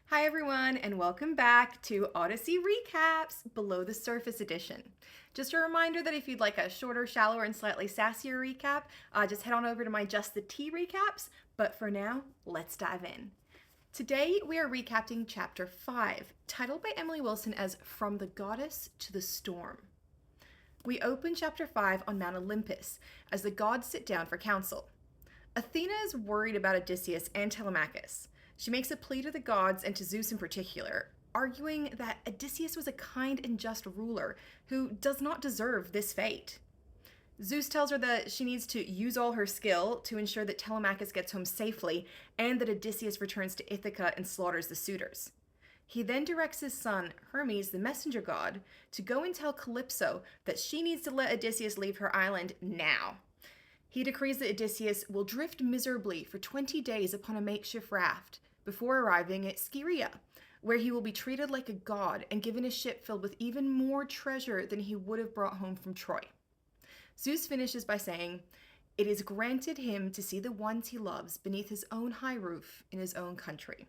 Hi everyone, and welcome back to Odyssey Recaps Below the Surface Edition. Just a reminder that if you'd like a shorter, shallower, and slightly sassier recap, just head on over to my Just the Tea recaps. But for now, let's dive in. Today we are recapping Chapter 5, titled by Emily Wilson as From the Goddess to the Storm. We open Chapter 5 on Mount Olympus as the gods sit down for council. Athena is worried about Odysseus and Telemachus. She makes a plea to the gods and to Zeus in particular, arguing that Odysseus was a kind and just ruler who does not deserve this fate. Zeus tells her that she needs to use all her skill to ensure that Telemachus gets home safely and that Odysseus returns to Ithaca and slaughters the suitors. He then directs his son, Hermes, the messenger god, to go and tell Calypso that she needs to let Odysseus leave her island now. He decrees that Odysseus will drift miserably for 20 days upon a makeshift raft before arriving at Scheria, where he will be treated like a god and given a ship filled with even more treasure than he would have brought home from Troy. Zeus finishes by saying, "It is granted him to see the ones he loves beneath his own high roof in his own country."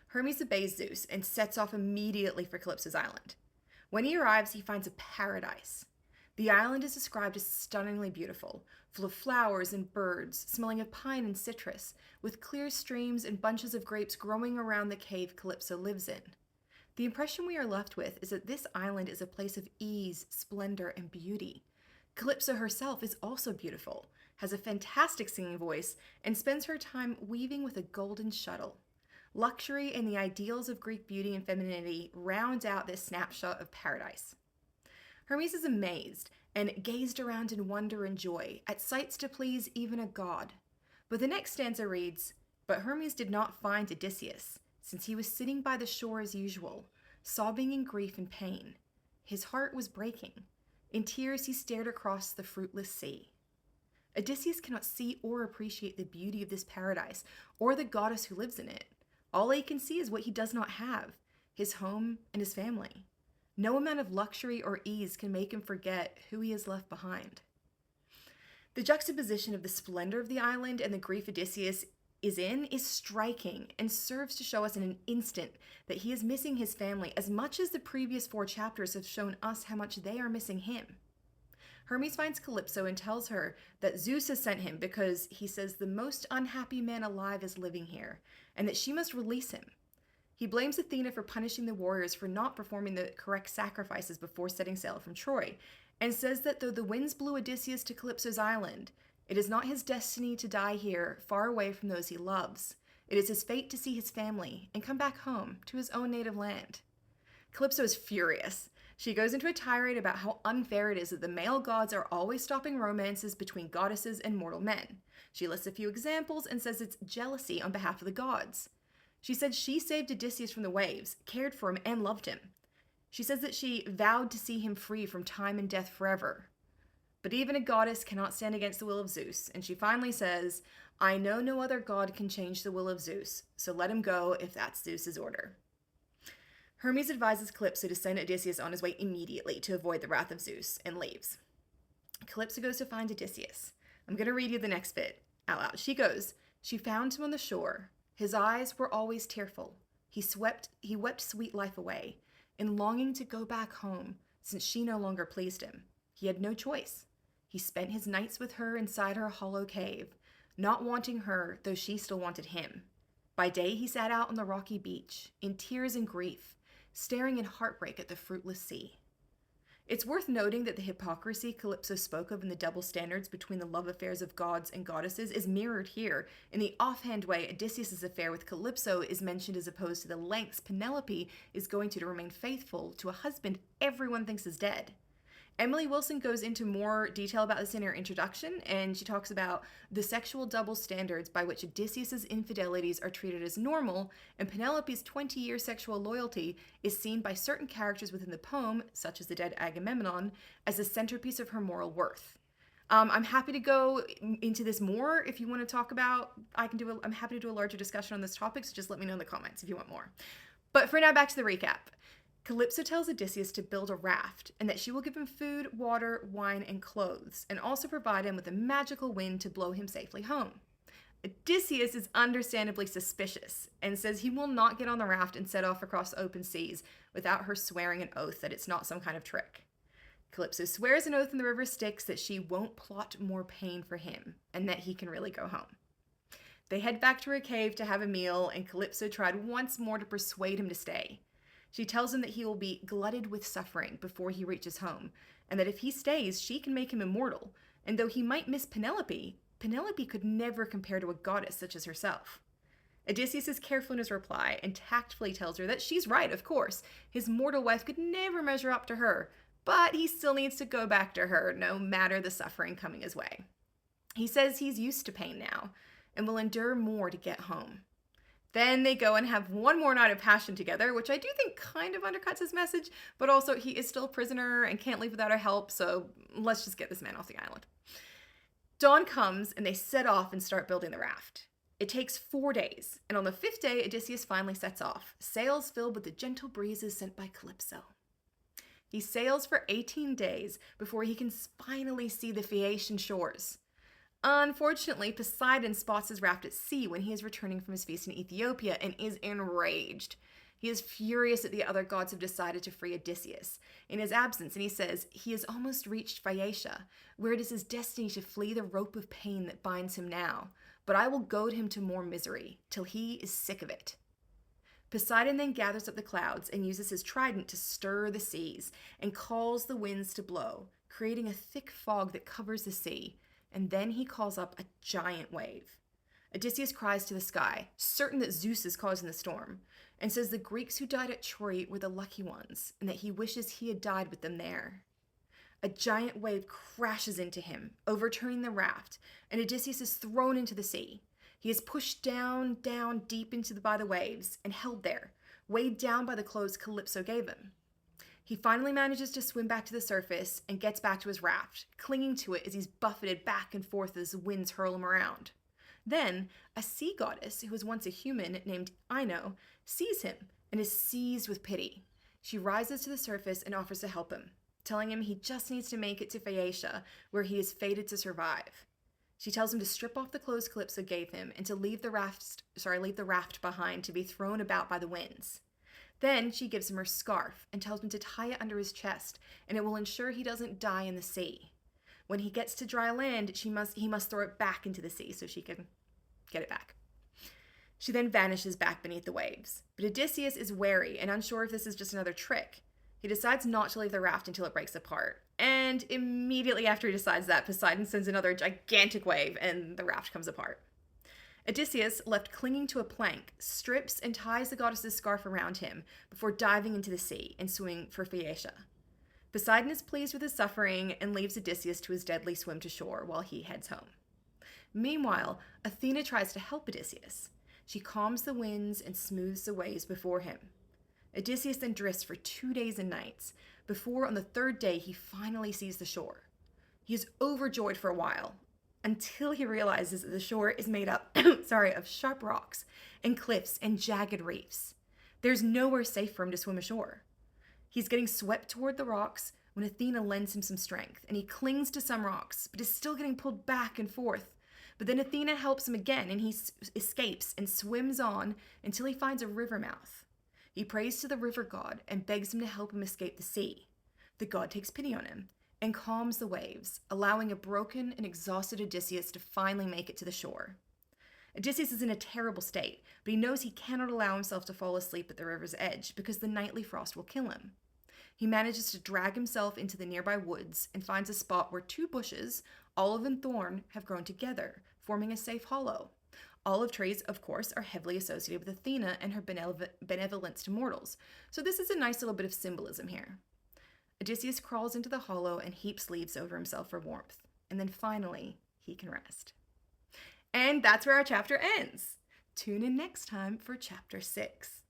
Hermes obeys Zeus and sets off immediately for Calypso's island. When he arrives, he finds a paradise. The island is described as stunningly beautiful, full of flowers and birds, smelling of pine and citrus, with clear streams and bunches of grapes growing around the cave Calypso lives in. The impression we are left with is that this island is a place of ease, splendor, and beauty. Calypso herself is also beautiful, has a fantastic singing voice, and spends her time weaving with a golden shuttle. Luxury and the ideals of Greek beauty and femininity round out this snapshot of paradise. Hermes is amazed and gazed around in wonder and joy, at sights to please even a god. But the next stanza reads, "But Hermes did not find Odysseus, since he was sitting by the shore as usual, sobbing in grief and pain. His heart was breaking. In tears he stared across the fruitless sea." Odysseus cannot see or appreciate the beauty of this paradise, or the goddess who lives in it. All he can see is what he does not have, his home and his family. No amount of luxury or ease can make him forget who he has left behind. The juxtaposition of the splendor of the island and the grief Odysseus is in is striking and serves to show us in an instant that he is missing his family as much as the previous 4 chapters have shown us how much they are missing him. Hermes finds Calypso and tells her that Zeus has sent him because he says the most unhappy man alive is living here, and that she must release him. He blames Athena for punishing the warriors for not performing the correct sacrifices before setting sail from Troy, and says that though the winds blew Odysseus to Calypso's island, it is not his destiny to die here, far away from those he loves. It is his fate to see his family and come back home to his own native land. Calypso is furious. She goes into a tirade about how unfair it is that the male gods are always stopping romances between goddesses and mortal men. She lists a few examples and says it's jealousy on behalf of the gods. She said she saved Odysseus from the waves, cared for him, and loved him. She says that she vowed to see him free from time and death forever. But even a goddess cannot stand against the will of Zeus, and she finally says, "I know no other god can change the will of Zeus, so let him go if that's Zeus's order." Hermes advises Calypso to send Odysseus on his way immediately to avoid the wrath of Zeus, and leaves. Calypso goes to find Odysseus. I'm going to read you the next bit out loud. She goes, "She found him on the shore. His eyes were always tearful. He wept sweet life away, in longing to go back home, since she no longer pleased him. He had no choice. He spent his nights with her inside her hollow cave, not wanting her, though she still wanted him. By day he sat out on the rocky beach, in tears and grief, staring in heartbreak at the fruitless sea." It's worth noting that the hypocrisy Calypso spoke of in the double standards between the love affairs of gods and goddesses is mirrored here in the offhand way Odysseus' affair with Calypso is mentioned as opposed to the lengths Penelope is going to remain faithful to a husband everyone thinks is dead. Emily Wilson goes into more detail about this in her introduction, and she talks about the sexual double standards by which Odysseus' infidelities are treated as normal, and Penelope's 20-year sexual loyalty is seen by certain characters within the poem, such as the dead Agamemnon, as the centerpiece of her moral worth. I'm happy to go into this more if you want to talk about. I'm happy to do a larger discussion on this topic, so just let me know in the comments if you want more. But for now, back to the recap. Calypso tells Odysseus to build a raft and that she will give him food, water, wine, and clothes, and also provide him with a magical wind to blow him safely home. Odysseus is understandably suspicious and says he will not get on the raft and set off across open seas without her swearing an oath that it's not some kind of trick. Calypso swears an oath in the river Styx that she won't plot more pain for him and that he can really go home. They head back to her cave to have a meal, and Calypso tried once more to persuade him to stay. She tells him that he will be glutted with suffering before he reaches home, and that if he stays, she can make him immortal, and though he might miss Penelope, Penelope could never compare to a goddess such as herself. Odysseus is careful in his reply and tactfully tells her that she's right, of course. His mortal wife could never measure up to her, but he still needs to go back to her no matter the suffering coming his way. He says he's used to pain now and will endure more to get home. Then they go and have one more night of passion together, which I do think kind of undercuts his message, but also he is still a prisoner and can't leave without her help, so let's just get this man off the island. Dawn comes and they set off and start building the raft. It takes 4 days, and on the 5th day, Odysseus finally sets off, sails filled with the gentle breezes sent by Calypso. He sails for 18 days before he can finally see the Phaeacian shores. Unfortunately, Poseidon spots his raft at sea when he is returning from his feast in Ethiopia and is enraged. He is furious that the other gods have decided to free Odysseus in his absence, and he says he has almost reached Phaeacia, where it is his destiny to flee the rope of pain that binds him now, but I will goad him to more misery, till he is sick of it. Poseidon then gathers up the clouds and uses his trident to stir the seas, and calls the winds to blow, creating a thick fog that covers the sea, and then he calls up a giant wave. Odysseus cries to the sky, certain that Zeus is causing the storm, and says the Greeks who died at Troy were the lucky ones, and that he wishes he had died with them there. A giant wave crashes into him, overturning the raft, and Odysseus is thrown into the sea. He is pushed down deep by the waves, and held there, weighed down by the clothes Calypso gave him. He finally manages to swim back to the surface and gets back to his raft, clinging to it as he's buffeted back and forth as the winds hurl him around. Then, a sea goddess who was once a human named Ino sees him and is seized with pity. She rises to the surface and offers to help him, telling him he just needs to make it to Phaeacia, where he is fated to survive. She tells him to strip off the clothes Calypso gave him and to leave the raft behind to be thrown about by the winds. Then she gives him her scarf and tells him to tie it under his chest, and it will ensure he doesn't die in the sea. When he gets to dry land, he must throw it back into the sea so she can get it back. She then vanishes back beneath the waves. But Odysseus is wary and unsure if this is just another trick. He decides not to leave the raft until it breaks apart. And immediately after he decides that, Poseidon sends another gigantic wave and the raft comes apart. Odysseus, left clinging to a plank, strips and ties the goddess's scarf around him before diving into the sea and swimming for Phaeacia. Poseidon is pleased with his suffering and leaves Odysseus to his deadly swim to shore while he heads home. Meanwhile, Athena tries to help Odysseus. She calms the winds and smooths the waves before him. Odysseus then drifts for 2 days and nights, before on the 3rd day he finally sees the shore. He is overjoyed for a while, until he realizes that the shore is made up of sharp rocks and cliffs and jagged reefs. There's nowhere safe for him to swim ashore. He's getting swept toward the rocks when Athena lends him some strength, and he clings to some rocks, but is still getting pulled back and forth. But then Athena helps him again, and he escapes and swims on until he finds a river mouth. He prays to the river god and begs him to help him escape the sea. The god takes pity on him and calms the waves, allowing a broken and exhausted Odysseus to finally make it to the shore. Odysseus is in a terrible state, but he knows he cannot allow himself to fall asleep at the river's edge because the nightly frost will kill him. He manages to drag himself into the nearby woods and finds a spot where 2 bushes, olive and thorn, have grown together, forming a safe hollow. Olive trees, of course, are heavily associated with Athena and her benevolence to mortals, so this is a nice little bit of symbolism here. Odysseus crawls into the hollow and heaps leaves over himself for warmth, and then finally, he can rest. And that's where our chapter ends. Tune in next time for chapter 6.